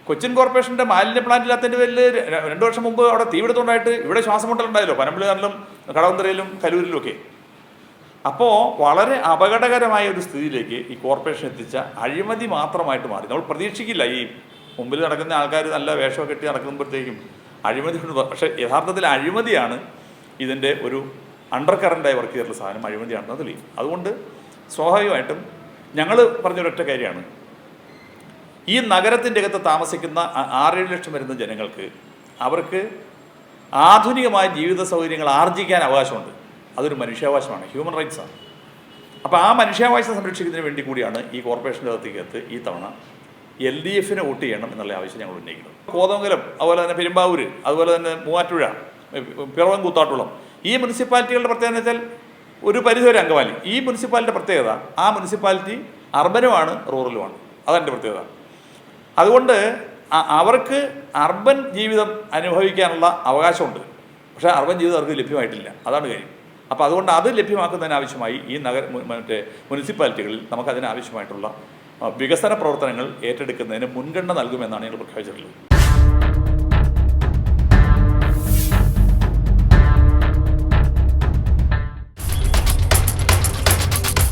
S3: കൊച്ചിൻ കോർപ്പറേഷൻ്റെ മാലിന്യ പ്ലാന്റ് ഇല്ലാത്തതിൻ്റെ പേരിൽ 2 വർഷം മുമ്പ് അവിടെ തീപിടുത്തമുണ്ടായിട്ട് ഇവിടെ ശ്വാസം മുട്ടലുണ്ടായല്ലോ, പനമ്പള്ളിക്കാരിലും കടവന്തരയിലും കലൂരിലും ഒക്കെ. അപ്പോൾ വളരെ അപകടകരമായ ഒരു സ്ഥിതിയിലേക്ക് ഈ കോർപ്പറേഷൻ എത്തിച്ച അഴിമതി മാത്രമായിട്ട് മാറി. നമ്മൾ പ്രതീക്ഷിക്കില്ല ഈ മുമ്പിൽ നടക്കുന്ന ആൾക്കാർ നല്ല വേഷമൊക്കെ കെട്ടി നടക്കുമ്പോഴത്തേക്കും അഴിമതി കൊണ്ട്, പക്ഷേ യഥാർത്ഥത്തിൽ അഴിമതിയാണ് ഇതിൻ്റെ ഒരു അണ്ടർ കറണ്ടായി വർക്ക് ചെയ്തിട്ടുള്ള സാധനം അഴിമതിയാണെന്ന് തെളിയും. അതുകൊണ്ട് സ്വാഭാവികമായിട്ടും ഞങ്ങൾ പറഞ്ഞൊരൊറ്റ കാര്യമാണ്, ഈ നഗരത്തിൻ്റെ അകത്ത് താമസിക്കുന്ന 6-7 ലക്ഷം വരുന്ന ജനങ്ങൾക്ക് അവർക്ക് ആധുനികമായ ജീവിത സൗകര്യങ്ങൾ ആർജിക്കാൻ അവകാശമുണ്ട്. അതൊരു മനുഷ്യാവകാശമാണ്, ഹ്യൂമൻ റൈറ്റ്സാണ്. അപ്പോൾ ആ മനുഷ്യാവകാശം സംരക്ഷിക്കുന്നതിന് വേണ്ടി കൂടിയാണ് ഈ കോർപ്പറേഷൻ്റെ അകത്തേക്കകത്ത് ഈ തവണ LDFിനെ വോട്ട് ചെയ്യണം എന്നുള്ള ആവശ്യം ഞങ്ങൾ ഉന്നയിക്കുന്നത്. കോതമംഗലം, അതുപോലെ തന്നെ പെരുമ്പാവൂര്, അതുപോലെ തന്നെ മൂവാറ്റുപുഴ, പിറവം, കൂത്താട്ടുളം, ഈ മുനിസിപ്പാലിറ്റികളുടെ പ്രത്യേകത എന്ന് വെച്ചാൽ ഒരു പരിധിവരെ അങ്കമാലി. ഈ മുനിസിപ്പാലിറ്റിയുടെ പ്രത്യേകത ആ മുനിസിപ്പാലിറ്റി അർബനുമാണ് റൂറലുമാണ്, അതെൻ്റെ പ്രത്യേകത. അതുകൊണ്ട് അവർക്ക് അർബൻ ജീവിതം അനുഭവിക്കാനുള്ള അവകാശമുണ്ട്, പക്ഷേ അർബൻ ജീവിതം അവർക്ക് ലഭ്യമായിട്ടില്ല, അതാണ് കാര്യം. അപ്പോൾ അതുകൊണ്ട് അത് ലഭ്യമാക്കുന്നതിനാവശ്യമായി ഈ മുനിസിപ്പാലിറ്റികളിൽ നമുക്കതിനാവശ്യമായിട്ടുള്ള വികസന പ്രവർത്തനങ്ങൾ ഏറ്റെടുക്കുന്നതിന് മുൻഗണന നൽകുമെന്നാണ് ഞങ്ങൾ പ്രഖ്യാപിച്ചിട്ടുള്ളത്.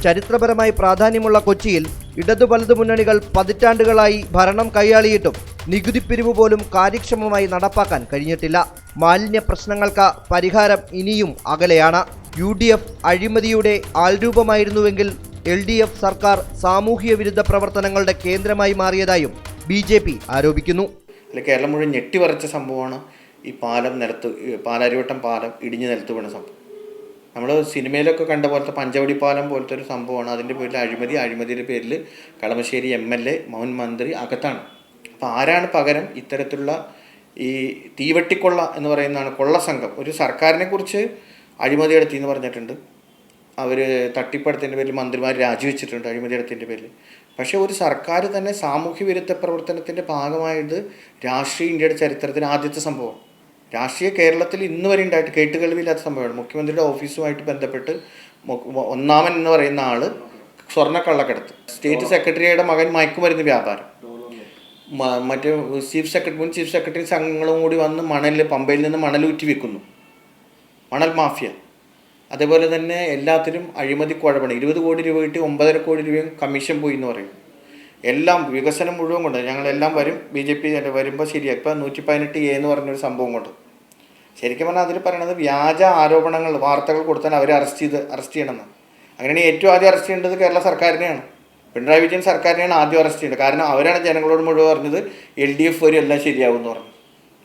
S1: ചരിത്രപരമായി പ്രാധാന്യമുള്ള കൊച്ചിയിൽ ഇടതു വലതു മുന്നണികൾ പതിറ്റാണ്ടുകളായി ഭരണം കൈയാളിയിട്ടും നികുതി പിരിവ് പോലും കാര്യക്ഷമമായി നടപ്പാക്കാൻ കഴിഞ്ഞിട്ടില്ല. മാലിന്യ പ്രശ്നങ്ങൾക്ക് പരിഹാരം ഇനിയും അകലെയാണ്. UDF അഴിമതിയുടെ ആൾരൂപമായിരുന്നുവെങ്കിൽ LDF സർക്കാർ സാമൂഹ്യ വിരുദ്ധ പ്രവർത്തനങ്ങളുടെ കേന്ദ്രമായി മാറിയതായും BJP ആരോപിക്കുന്നു.
S4: കേരളം മുഴുവൻ ഞെട്ടിവരച്ച സംഭവമാണ് ഈ പാലം പാലാരിവട്ടം പാലം ഇടിഞ്ഞ് നിലത്ത് വീണ സംഭവം. നമ്മൾ സിനിമയിലൊക്കെ കണ്ട പോലത്തെ പഞ്ചവടി പാലം പോലത്തെ ഒരു സംഭവമാണ്. അതിൻ്റെ പേരിൽ അഴിമതിയുടെ പേരിൽ കളമശ്ശേരി MLA മുൻ മന്ത്രി അകത്താണ്. അപ്പോൾ ആരാണ് പകരം ഇത്തരത്തിലുള്ള ഈ തീവെട്ടിക്കൊള്ള എന്ന് പറയുന്നതാണ് കൊള്ള സംഘം. ഒരു സർക്കാരിനെ കുറിച്ച് അഴിമതി നടത്തി എന്ന് പറഞ്ഞിട്ടുണ്ട്, അവർ തട്ടിപ്പടത്തിൻ്റെ പേരിൽ മന്ത്രിമാർ രാജിവെച്ചിട്ടുണ്ട് അഴിമതി നടത്തിൻ്റെ പേരിൽ. പക്ഷേ ഒരു സർക്കാർ തന്നെ സാമൂഹ്യ വിരുദ്ധ പ്രവർത്തനത്തിൻ്റെ ഭാഗമായത് രാഷ്ട്രീയ ഇന്ത്യയുടെ ചരിത്രത്തിൽ ആദ്യത്തെ സംഭവം. രാഷ്ട്രീയ കേരളത്തിൽ ഇന്ന് വരെ ഉണ്ടായിട്ട് കേട്ടുകേൾവിയില്ലാത്ത സംഭവമാണ്. മുഖ്യമന്ത്രിയുടെ ഓഫീസുമായിട്ട് ബന്ധപ്പെട്ട് ഒന്നാമൻ എന്ന് പറയുന്ന ആൾ സ്വർണ്ണക്കള്ളക്കടത്ത്, സ്റ്റേറ്റ് സെക്രട്ടറിയുടെ മകൻ മയക്കുമരുന്ന് വ്യാപാരം, മറ്റ് മുൻ ചീഫ് സെക്രട്ടറി സംഘങ്ങളും കൂടി വന്ന് പമ്പയിൽ നിന്ന് മണലൂറ്റി വെക്കുന്നു, മണൽ മാഫിയ. അതേപോലെ തന്നെ എല്ലാത്തിലും അഴിമതി കുഴപ്പമാണ്. 20 കോടി രൂപ കിട്ടി 9.5 കോടി രൂപയും കമ്മീഷൻ പോയി എന്ന് പറയും. എല്ലാം വികസനം മുഴുവൻ കൊണ്ട് ഞങ്ങളെല്ലാം വരും, BJP വരുമ്പോൾ ശരിയാക്കി. ഇപ്പോൾ 118A എന്ന് പറഞ്ഞൊരു സംഭവം കൊണ്ട് ശരിക്കും പറഞ്ഞാൽ അതിൽ പറയണത് വ്യാജ ആരോപണങ്ങൾ വാർത്തകൾ കൊടുത്താൽ അവരെ അറസ്റ്റ് ചെയ്യണമെന്ന്. അങ്ങനെയാണെങ്കിൽ ഏറ്റവും ആദ്യം അറസ്റ്റ് ചെയ്യേണ്ടത് കേരള സർക്കാരിനെയാണ്, പിണറായി വിജയൻ സർക്കാരിനെയാണ് ആദ്യം അറസ്റ്റ് ചെയ്യേണ്ടത്. കാരണം അവരാണ് ജനങ്ങളോട് മുഴുവൻ പറഞ്ഞത് LDF വരും എല്ലാം ശരിയാവും എന്ന് പറഞ്ഞു.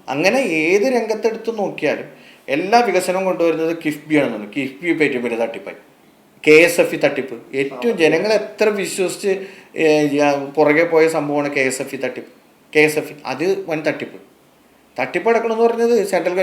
S4: അങ്ങനെ ഏത് രംഗത്തെടുത്ത് നോക്കിയാലും എല്ലാ വികസനവും കൊണ്ടുവരുന്നത് കിഫ്ബിയാണെന്നുണ്ട്. കിഫ്ബി ഏറ്റവും വലിയ തട്ടിപ്പായി. KSFE തട്ടിപ്പ് ഏറ്റവും ജനങ്ങൾ എത്ര വിശ്വസിച്ച് പുറകെ പോയ സംഭവമാണ് KSFE. അത് വൻ തട്ടിപ്പ് അടക്കണമെന്ന് പറഞ്ഞത് സെൻട്രൽ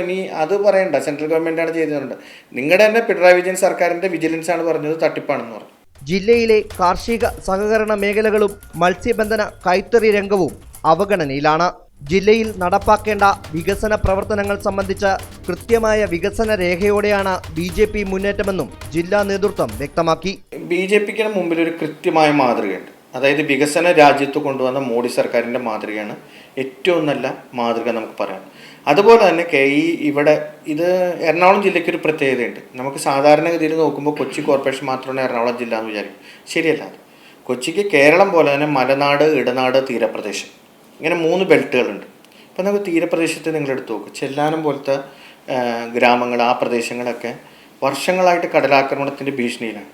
S4: അത് പറയണ്ട, സെൻട്രൽ ഗവൺമെൻറ്റാണ് ചെയ്തിട്ടുണ്ട്. നിങ്ങളുടെ തന്നെ പിണറായി വിജയൻ സർക്കാരിൻ്റെ വിജിലൻസാണ് പറഞ്ഞത് തട്ടിപ്പാണെന്ന് പറഞ്ഞു.
S1: ജില്ലയിലെ കാർഷിക സഹകരണ മേഖലകളും മത്സ്യബന്ധന കൈത്തറി രംഗവും അവഗണനയിലാണ്. ജില്ലയിൽ നടപ്പാക്കേണ്ട വികസന പ്രവർത്തനങ്ങൾ സംബന്ധിച്ച കൃത്യമായ വികസന രേഖയോടെയാണ് BJP മുന്നേറ്റമെന്നും ജില്ലാ നേതൃത്വം വ്യക്തമാക്കി.
S4: BJPക്ക് മുമ്പിൽ ഒരു കൃത്യമായ മാതൃകയുണ്ട്. അതായത് വികസന രാജ്യത്ത് കൊണ്ടുവന്ന മോഡി സർക്കാരിൻ്റെ മാതൃകയാണ് ഏറ്റവും നല്ല മാതൃക നമുക്ക് പറയാം. അതുപോലെ തന്നെ ഇത് എറണാകുളം ജില്ലയ്ക്ക് ഒരു പ്രത്യേകതയുണ്ട്. നമുക്ക് സാധാരണഗതിയിൽ നോക്കുമ്പോൾ കൊച്ചി കോർപ്പറേഷൻ മാത്രമാണ് എറണാകുളം ജില്ല എന്ന് വിചാരിക്കും. ശരിയല്ല. കൊച്ചിക്ക് കേരളം പോലെ തന്നെ മലനാട്, ഇടനാട്, തീരപ്രദേശം, ഇങ്ങനെ 3 ബെൽറ്റുകളുണ്ട്. ഇപ്പം നമുക്ക് തീരപ്രദേശത്ത് നിങ്ങളെടുത്ത് നോക്കും, ചെല്ലാനം പോലത്തെ ഗ്രാമങ്ങൾ, ആ പ്രദേശങ്ങളൊക്കെ വർഷങ്ങളായിട്ട് കടലാക്രമണത്തിൻ്റെ ഭീഷണിയിലാണ്.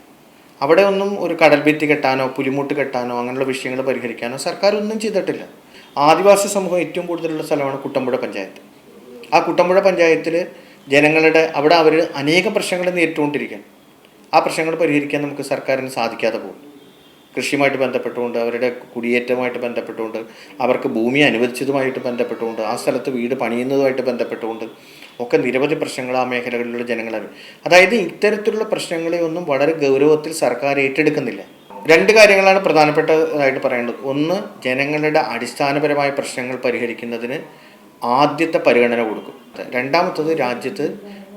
S4: അവിടെ ഒന്നും ഒരു കടൽ ഭിത്തി കെട്ടാനോ പുലിമുട്ട് കെട്ടാനോ അങ്ങനെയുള്ള വിഷയങ്ങൾ പരിഹരിക്കാനോ സർക്കാർ ഒന്നും ചെയ്തിട്ടില്ല. ആദിവാസി സമൂഹം ഏറ്റവും കൂടുതലുള്ള സ്ഥലമാണ് കുട്ടമ്പുഴ പഞ്ചായത്ത്. ആ കുട്ടമ്പുഴ പഞ്ചായത്തിൽ ജനങ്ങളുടെ അവിടെ അവർ അനേകം പ്രശ്നങ്ങൾ നേരിട്ടുകൊണ്ടിരിക്കുകയാണ്. ആ പ്രശ്നങ്ങൾ പരിഹരിക്കാൻ നമുക്ക് സർക്കാരിന് സാധിക്കാതെ പോകും. കൃഷിയുമായിട്ട് ബന്ധപ്പെട്ടുകൊണ്ട്, അവരുടെ കുടിയേറ്റവുമായിട്ട് ബന്ധപ്പെട്ടുകൊണ്ട്, അവർക്ക് ഭൂമി അനുവദിച്ചതുമായിട്ട് ബന്ധപ്പെട്ടുകൊണ്ട്, ആ സ്ഥലത്ത് വീട് പണിയുന്നതുമായിട്ട് ബന്ധപ്പെട്ടുകൊണ്ട് ഒക്കെ നിരവധി പ്രശ്നങ്ങൾ ആ മേഖലകളിലുള്ള ജനങ്ങളാണ്. അതായത് ഇത്തരത്തിലുള്ള പ്രശ്നങ്ങളെ ഒന്നും വളരെ ഗൗരവത്തിൽ സർക്കാർ ഏറ്റെടുക്കുന്നില്ല. 2 കാര്യങ്ങളാണ് പ്രധാനപ്പെട്ടതായിട്ട് പറയേണ്ടത്. ഒന്ന്, ജനങ്ങളുടെ അടിസ്ഥാനപരമായ പ്രശ്നങ്ങൾ പരിഹരിക്കുന്നതിന് ആദ്യത്തെ പരിഗണന കൊടുക്കും. രണ്ടാമത്തത്, രാജ്യത്ത്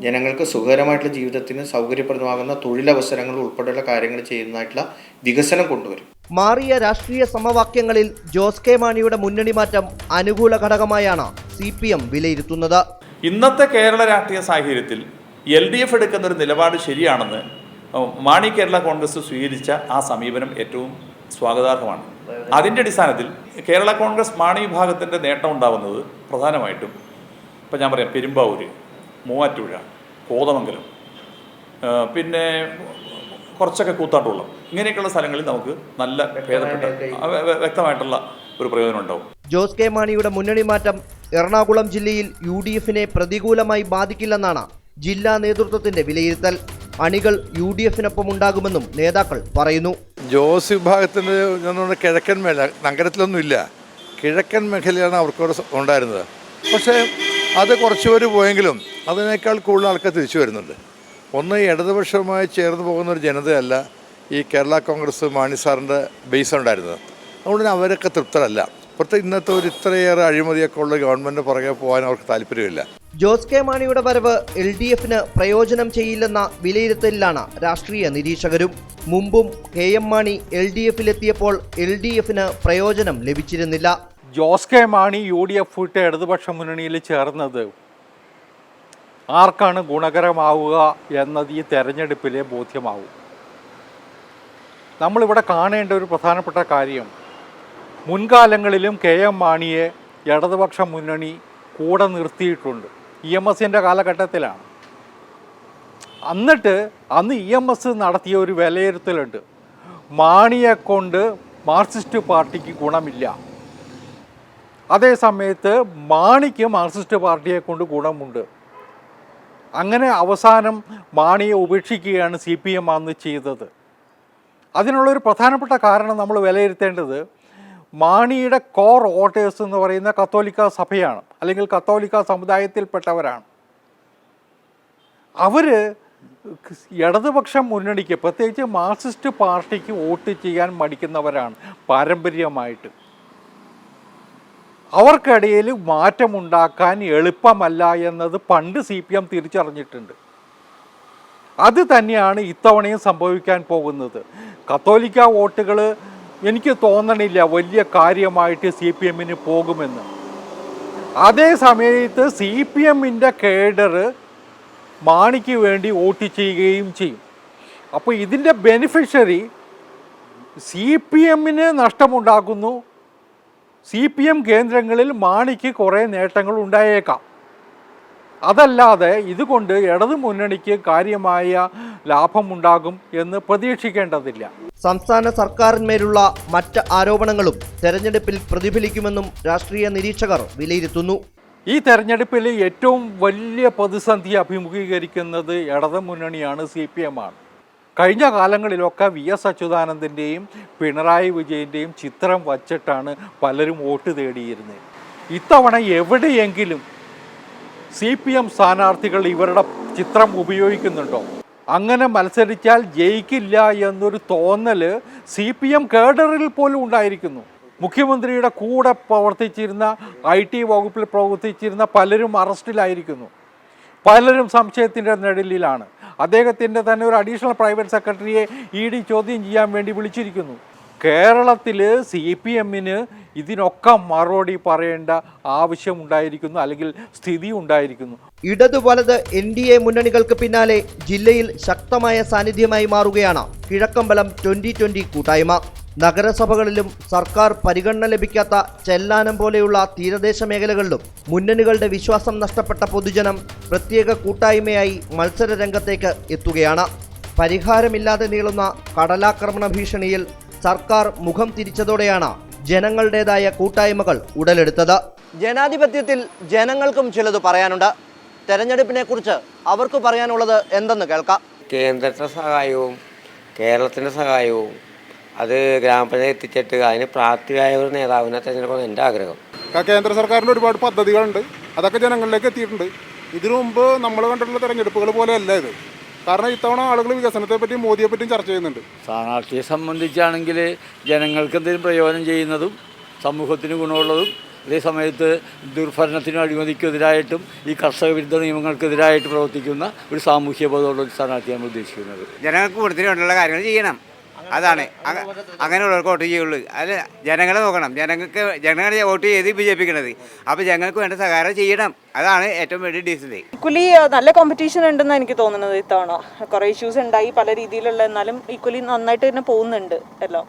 S4: ജനങ്ങൾക്ക് സുഖകരമായിട്ടുള്ള ജീവിതത്തിന് സൗകര്യപ്രദമാകുന്ന തൊഴിലവസരങ്ങൾ ഉൾപ്പെടെയുള്ള കാര്യങ്ങൾ ചെയ്യുന്നതായിട്ടുള്ള വികസനം കൊണ്ടുവരും.
S1: മാറിയ രാഷ്ട്രീയ സമവാക്യങ്ങളിൽ ജോസ് കെ മാണിയുടെ മുന്നണി മാറ്റം അനുകൂല ഘടകമായാണ് CPM വിലയിരുത്തുന്നത്.
S3: ഇന്നത്തെ കേരള രാഷ്ട്രീയ സാഹചര്യത്തിൽ LDF എടുക്കുന്ന ഒരു നിലപാട് ശരിയാണെന്ന് മാണി കേരള കോൺഗ്രസ് സ്വീകരിച്ച ആ സമീപനം ഏറ്റവും സ്വാഗതാർഹമാണ്. അതിൻ്റെ അടിസ്ഥാനത്തിൽ കേരള കോൺഗ്രസ് മാണി വിഭാഗത്തിൻ്റെ നേട്ടം ഉണ്ടാകുന്നത് പ്രധാനമായിട്ടും ഇപ്പം ഞാൻ പറയാം, പെരുമ്പാവൂർ, മൂവാറ്റുപുഴ, കോതമംഗലം, പിന്നെ കുറച്ചൊക്കെ കൂത്താട്ടുകുളം, ഇങ്ങനെയൊക്കെയുള്ള സ്ഥലങ്ങളിൽ നമുക്ക് നല്ല ഭേദപ്പെട്ട വ്യക്തമായിട്ടുള്ള ഒരു പ്രയോജനം ഉണ്ടാവും.
S1: ജോസ് കെ മാണിയുടെ മുന്നണി മാറ്റം എറണാകുളം ജില്ലയിൽ UDF-നെ പ്രതികൂലമായി ബാധിക്കില്ലെന്നാണ് ജില്ലാ നേതൃത്വത്തിന്റെ വിലയിരുത്തൽ. അണികൾ UDF-നൊപ്പം ഉണ്ടാകുമെന്നും നേതാക്കൾ പറയുന്നു.
S6: ജോസ് വിഭാഗത്തിൻ്റെ കിഴക്കൻ മേഖല, നഗരത്തിലൊന്നുമില്ല, കിഴക്കൻ മേഖലയാണ് അവർക്കവിടെ ഉണ്ടായിരുന്നത്. പക്ഷേ അത് കുറച്ചുപേർ പോയെങ്കിലും അതിനേക്കാൾ കൂടുതൽ ആൾക്കാർ തിരിച്ചു വരുന്നുണ്ട്. ഒന്ന്, ഇടതുപക്ഷവുമായി ചേർന്ന് പോകുന്ന ഒരു ജനതയല്ല ഈ കേരള കോൺഗ്രസ് മാണി സാറിൻ്റെ ബേസ് ഉണ്ടായിരുന്നത്. അതുകൊണ്ട് അവരൊക്കെ തൃപ്തരല്ല. പ്രത്യേക ഇന്നത്തെ ഒരു ഇത്രയേറെ അഴിമതിയൊക്കെ ഉള്ള ഗവൺമെൻറ് പുറകെ പോകാൻ അവർക്ക് താല്പര്യമില്ല.
S1: ജോസ് കെ മാണിയുടെ വരവ് LDF-ന് പ്രയോജനം ചെയ്യില്ലെന്ന വിലയിരുത്തലിലാണ് രാഷ്ട്രീയ നിരീക്ഷകരും. മുമ്പും KM മാണി LDF-ലെത്തിയപ്പോൾ LDF-ന് പ്രയോജനം ലഭിച്ചിരുന്നില്ല.
S5: ജോസ് കെ മാണി UDF വിട്ട് ഇടതുപക്ഷ മുന്നണിയിൽ ചേർന്നത് ആർക്കാണ് ഗുണകരമാവുക എന്നത് ഈ തെരഞ്ഞെടുപ്പിലെ ബോധ്യമാവും. നമ്മളിവിടെ കാണേണ്ട ഒരു പ്രധാനപ്പെട്ട കാര്യം, മുൻകാലങ്ങളിലും KM മാണിയെ ഇടതുപക്ഷ മുന്നണി കൂടെ നിർത്തിയിട്ടുണ്ട്. EMS-ൻ്റെ കാലഘട്ടത്തിലാണ്. എന്നിട്ട് അന്ന് EMS നടത്തിയ ഒരു വിലയിരുത്തലുണ്ട്, മാണിയെ കൊണ്ട് മാർക്സിസ്റ്റ് പാർട്ടിക്ക് ഗുണമില്ല, അതേ സമയത്ത് മാണിക്ക് മാർക്സിസ്റ്റ് പാർട്ടിയെ കൊണ്ട് ഗുണമുണ്ട്. അങ്ങനെ അവസാനം മാണിയെ ഉപേക്ഷിക്കുകയാണ് CPM അന്ന് ചെയ്തത്. അതിനുള്ളൊരു പ്രധാനപ്പെട്ട കാരണം നമ്മൾ വിലയിരുത്തേണ്ടത്, മാണിയുടെ കോർ വോട്ടേഴ്സ് എന്ന് പറയുന്ന കത്തോലിക്ക സഭയാണ്, അല്ലെങ്കിൽ കത്തോലിക്ക സമുദായത്തിൽപ്പെട്ടവരാണ്. അവർ ഇടതുപക്ഷ മുന്നണിക്ക്, പ്രത്യേകിച്ച് മാർക്സിസ്റ്റ് പാർട്ടിക്ക് വോട്ട് ചെയ്യാൻ മടിക്കുന്നവരാണ് പാരമ്പര്യമായിട്ട്. അവർക്കിടയിൽ മാറ്റമുണ്ടാക്കാൻ എളുപ്പമല്ല എന്നത് പണ്ട് CPM തിരിച്ചറിഞ്ഞിട്ടുണ്ട്. അത് തന്നെയാണ് ഇത്തവണയും സംഭവിക്കാൻ പോകുന്നത്. കത്തോലിക്ക വോട്ടുകൾ എനിക്ക് തോന്നണില്ല വലിയ കാര്യമായിട്ട് CPM-ന് പോകുമെന്ന്. അതേ സമയത്ത് CPM-ൻ്റെ കേഡർ മാണിക്ക് വേണ്ടി വോട്ട് ചെയ്യുകയും ചെയ്യും. അപ്പോൾ ഇതിൻ്റെ ബെനിഫിഷ്യറി CPM-ന് നഷ്ടമുണ്ടാക്കുന്നു. CPM കേന്ദ്രങ്ങളിൽ മാണിക്ക് കുറേ നേട്ടങ്ങൾ ഉണ്ടായേക്കാം. അതല്ലാതെ ഇതുകൊണ്ട് ഇടതു മുന്നണിക്ക് കാര്യമായ ലാഭമുണ്ടാകും എന്ന് പ്രതീക്ഷിക്കേണ്ടതില്ല.
S1: സംസ്ഥാന സർക്കാരിന്മേലുള്ള മറ്റ് ആരോപണങ്ങളും തെരഞ്ഞെടുപ്പിൽ പ്രതിഫലിക്കുമെന്നും രാഷ്ട്രീയ നിരീക്ഷകർ വിലയിരുത്തുന്നു.
S5: ഈ തെരഞ്ഞെടുപ്പിൽ ഏറ്റവും വലിയ പ്രതിസന്ധി അഭിമുഖീകരിക്കുന്നത് ഇടതു മുന്നണിയാണ്, CPM-ആണ്. കഴിഞ്ഞ കാലങ്ങളിലൊക്കെ VS അച്യുതാനന്ദൻ്റെയും പിണറായി വിജയൻ്റെയും ചിത്രം വച്ചിട്ടാണ് പലരും വോട്ട് തേടിയിരുന്നത്. ഇത്തവണ എവിടെയെങ്കിലും CPM സ്ഥാനാർത്ഥികൾ ഇവരുടെ ചിത്രം ഉപയോഗിക്കുന്നുണ്ടോ? അങ്ങനെ മത്സരിച്ചാൽ ജയിക്കില്ല എന്നൊരു തോന്നൽ CPM കേഡറിൽ പോലും ഉണ്ടായിരിക്കുന്നു. മുഖ്യമന്ത്രിയുടെ കൂടെ പ്രവർത്തിച്ചിരുന്ന, IT വകുപ്പിൽ പ്രവർത്തിച്ചിരുന്ന പലരും അറസ്റ്റിലായിരിക്കുന്നു. പലരും സംശയത്തിൻ്റെ നിഴലിലാണ്. അദ്ദേഹത്തിൻ്റെ തന്നെ ഒരു അഡീഷണൽ പ്രൈവറ്റ് സെക്രട്ടറിയെ ED ചോദ്യം ചെയ്യാൻ വേണ്ടി വിളിച്ചിരിക്കുന്നു. കേരളത്തിൽ CPM-ന് ഇതിനൊക്കെ മറുപടി പറയേണ്ട ആവശ്യമുണ്ടായിരിക്കുന്നു, അല്ലെങ്കിൽ സ്ഥിതി ഉണ്ടായിരിക്കുന്നു.
S1: ഇടതു വലത് NDA മുന്നണികൾക്ക് പിന്നാലെ ജില്ലയിൽ ശക്തമായ സാന്നിധ്യമായി മാറുകയാണ് കിഴക്കമ്പലം 2020 കൂട്ടായ്മ. നഗരസഭകളിലും സർക്കാർ പരിഗണന ലഭിക്കാത്ത ചെല്ലാനം പോലെയുള്ള തീരദേശ മേഖലകളിലും മുന്നണികളുടെ വിശ്വാസം നഷ്ടപ്പെട്ട പൊതുജനം പ്രത്യേക കൂട്ടായ്മയായി മത്സര രംഗത്തേക്ക് എത്തുകയാണ്. പരിഹാരമില്ലാതെ നീളുന്ന കടലാക്രമണ ഭീഷണിയിൽ സർക്കാർ മുഖം തിരിച്ചതോടെയാണ് ജനങ്ങളുടേതായ കൂട്ടായ്മകൾ ഉടലെടുത്തത്. ജനാധിപത്യത്തിൽ ജനങ്ങൾക്കും ചിലത് പറയാനുണ്ട്. തെരഞ്ഞെടുപ്പിനെ കുറിച്ച് അവർക്ക് പറയാനുള്ളത് എന്തെന്ന് കേൾക്കാം.
S7: കേന്ദ്രത്തെ സഹായവും കേരളത്തിൻ്റെ സഹായവും അത് ഗ്രാമപഞ്ചായത്ത് എത്തിച്ചിട്ട് അതിന് പ്രാപ്തിയായ ഒരു നേതാവിനെ തിരഞ്ഞെടുക്കണം എൻ്റെ ആഗ്രഹം.
S8: കേന്ദ്ര സർക്കാരിൻ്റെ ഒരുപാട് പദ്ധതികളുണ്ട്, അതൊക്കെ ജനങ്ങളിലേക്ക് എത്തിയിട്ടുണ്ട്. ഇതിനു മുമ്പ് നമ്മൾ കണ്ടിട്ടുള്ള തെരഞ്ഞെടുപ്പുകൾ പോലെയല്ല ഇത്. കാരണം ഇത്തവണ ആളുകൾ വികസനത്തെ പറ്റിയും മോദിയെ പറ്റിയും ചർച്ച ചെയ്യുന്നുണ്ട്.
S9: സ്ഥാനാർത്ഥിയെ സംബന്ധിച്ചാണെങ്കിൽ ജനങ്ങൾക്ക് എന്തെങ്കിലും പ്രയോജനം ചെയ്യുന്നതും സമൂഹത്തിന് ഗുണമുള്ളതും, അതേ സമയത്ത് ദുർഭരണത്തിനും അഴിമതിക്കെതിരായിട്ടും ഈ കർഷക വിരുദ്ധ നിയമങ്ങൾക്കെതിരായിട്ട് പ്രവർത്തിക്കുന്ന ഒരു സാമൂഹ്യ ബോധമുള്ള ഒരു സ്ഥാനാർത്ഥിയാണ് നമ്മൾ ഉദ്ദേശിക്കുന്നത്.
S7: ജനങ്ങൾക്ക് കൂടുതൽ വേണ്ടുള്ള കാര്യങ്ങൾ ചെയ്യണം,
S10: അതാണ് അങ്ങനെയുള്ളവർക്ക് വോട്ട് ചെയ്യുള്ളൂ. അത് ജനങ്ങളെ നോക്കണം. ജനങ്ങളെ വോട്ട് ചെയ്ത് വിജയിപ്പിക്കണത്. അപ്പോൾ ജനങ്ങൾക്ക് വേണ്ട സഹായം ചെയ്യണം. അതാണ് ഏറ്റവും വലിയ ഡീസൻ്റ്.
S11: ഈക്വലി നല്ല കോമ്പറ്റീഷൻ ഉണ്ടെന്ന് എനിക്ക് തോന്നുന്നത് ഇത്തവണ. കുറേ ഇഷ്യൂസ് ഉണ്ടായി പല രീതിയിലുള്ള, എന്നാലും ഈക്വലി നന്നായിട്ട് തന്നെ പോകുന്നുണ്ട് എല്ലാം.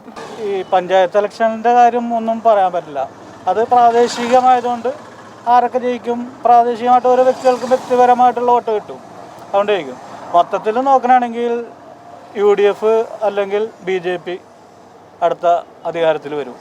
S12: ഈ പഞ്ചായത്ത് ഇലക്ഷൻ്റെ കാര്യം ഒന്നും പറയാൻ പറ്റില്ല. അത് പ്രാദേശികമായതുകൊണ്ട് ആരൊക്കെ ജയിക്കും, പ്രാദേശികമായിട്ട് ഓരോ വ്യക്തികൾക്കും വ്യക്തിപരമായിട്ടുള്ള വോട്ട് കിട്ടും, അതുകൊണ്ട് ജയിക്കും. മൊത്തത്തിൽ നോക്കുകയാണെങ്കിൽ UDF അല്ലെങ്കിൽ BJP അടുത്ത അധികാരത്തിൽ വരും.